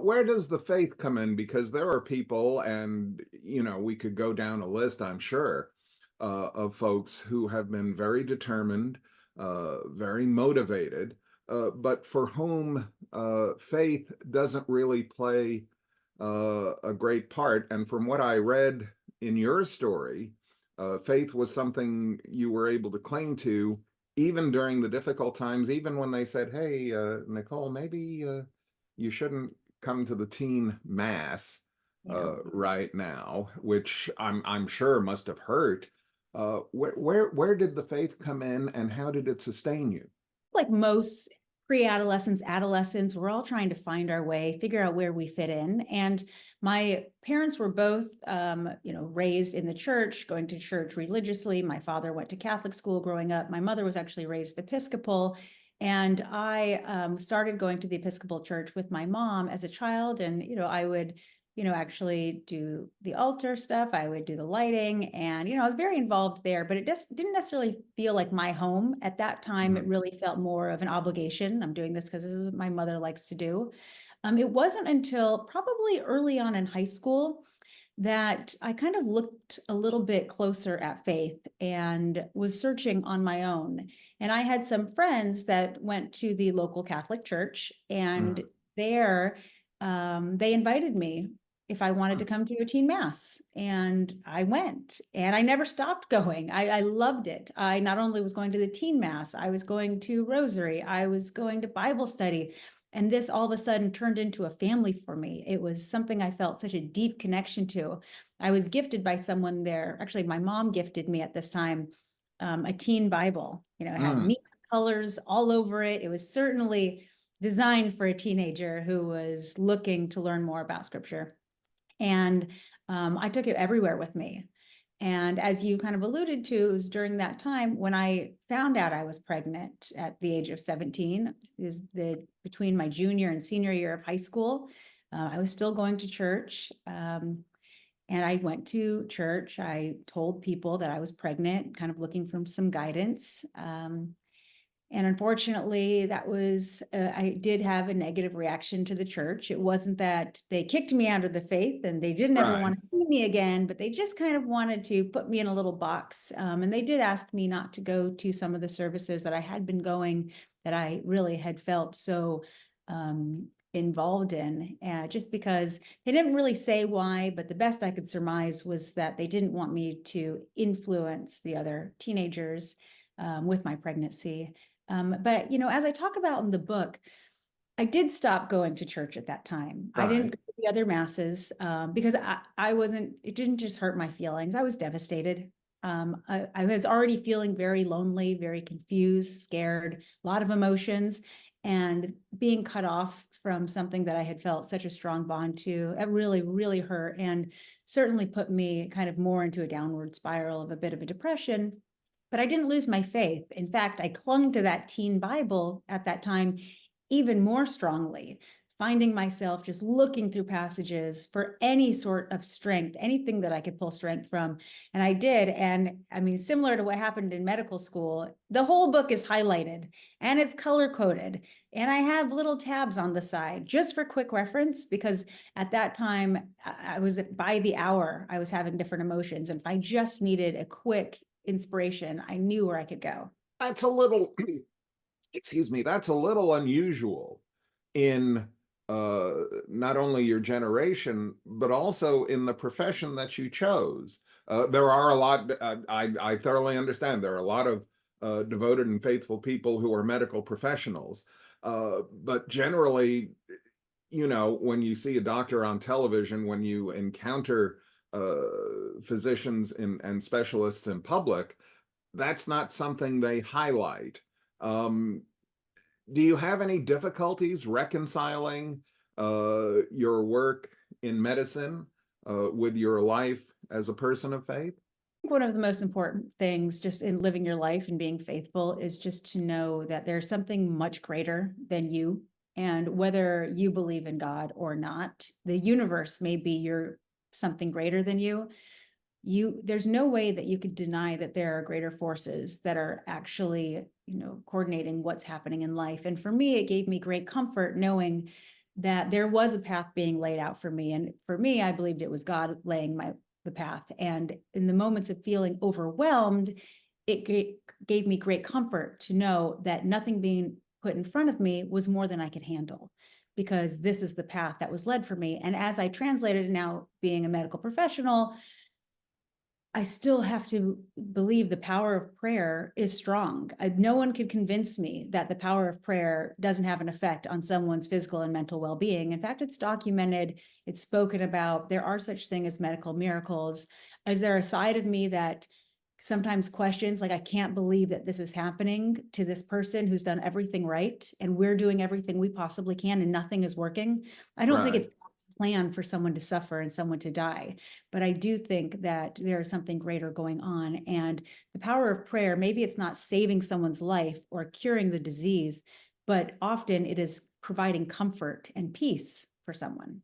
where does the faith come in? Because there are people, and we could go down a list, I'm sure, of folks who have been very determined, very motivated, but for whom faith doesn't really play a great part. And from what I read in your story, faith was something you were able to cling to even during the difficult times, even when they said, "Hey, Nicole, maybe you shouldn't come to the teen mass Yeah. right now," which I'm sure must have hurt. Where did the faith come in, and how did it sustain you? Like most pre-adolescents, adolescents, we're all trying to find our way, figure out where we fit in. And my parents were both, raised in the church, going to church religiously. My father went to Catholic school growing up. My mother was actually raised Episcopal. And I started going to the Episcopal church with my mom as a child. And, I would actually do the altar stuff. I would do the lighting, and, I was very involved there, but it just didn't necessarily feel like my home at that time. It really felt more of an obligation. I'm doing this because this is what my mother likes to do. It wasn't until probably early on in high school that I kind of looked a little bit closer at faith and was searching on my own. And I had some friends that went to the local Catholic church, and there they invited me if I wanted to come to a teen mass. And I went, and I never stopped going. I loved it. I not only was going to the teen mass, I was going to rosary, I was going to Bible study. And this all of a sudden turned into a family for me. It was something I felt such a deep connection to. I was gifted by someone there. Actually, my mom gifted me at this time a teen Bible. It had neon colors all over it. It was certainly designed for a teenager who was looking to learn more about scripture. And I took it everywhere with me. And as you kind of alluded to, it was during that time when I found out I was pregnant at the age of 17, between my junior and senior year of high school. I was still going to church. And I went to church. I told people that I was pregnant, kind of looking for some guidance. And unfortunately, I did have a negative reaction to the church. It wasn't that they kicked me out of the faith and they didn't ever want to see me again, but they just kind of wanted to put me in a little box. And they did ask me not to go to some of the services that I had been going, that I really had felt so involved in, just because they didn't really say why, but the best I could surmise was that they didn't want me to influence the other teenagers with my pregnancy. But, as I talk about in the book, I did stop going to church at that time. I didn't go to the other masses because it didn't just hurt my feelings. I was devastated. I was already feeling very lonely, very confused, scared, a lot of emotions, and being cut off from something that I had felt such a strong bond to, it really, really hurt, and certainly put me kind of more into a downward spiral of a bit of a depression. But I didn't lose my faith. In fact, I clung to that teen Bible at that time even more strongly, finding myself just looking through passages for any sort of strength, anything that I could pull strength from. And I did. And I mean, similar to what happened in medical school, the whole book is highlighted and it's color coded. And I have little tabs on the side just for quick reference, because at that time, I was by the hour, I was having different emotions. And if I just needed a quick inspiration, I knew where I could go. That's a little, excuse me, that's a little unusual in not only your generation, but also in the profession that you chose. There are a lot, I thoroughly understand, there are a lot of devoted and faithful people who are medical professionals. But generally, when you see a doctor on television, when you encounter physicians and specialists in public, that's not something they highlight. Do you have any difficulties reconciling your work in medicine with your life as a person of faith? One of the most important things just in living your life and being faithful is just to know that there's something much greater than you. And whether you believe in God or not, the universe may be something greater than you. There's no way that you could deny that there are greater forces that are actually, coordinating what's happening in life. And for me, it gave me great comfort knowing that there was a path being laid out for me. And for me, I believed it was God laying the path. And in the moments of feeling overwhelmed, it gave me great comfort to know that nothing being put in front of me was more than I could handle, because this is the path that was led for me. And as I translated, now being a medical professional, I still have to believe the power of prayer is strong. No one could convince me that the power of prayer doesn't have an effect on someone's physical and mental well-being. In fact, it's documented, it's spoken about. There are such things as medical miracles. Is there a side of me that sometimes questions, like, I can't believe that this is happening to this person who's done everything right, and we're doing everything we possibly can and nothing is working? I don't think Right. it's God's plan for someone to suffer and someone to die, but I do think that there is something greater going on. And the power of prayer, maybe it's not saving someone's life or curing the disease, but often it is providing comfort and peace for someone.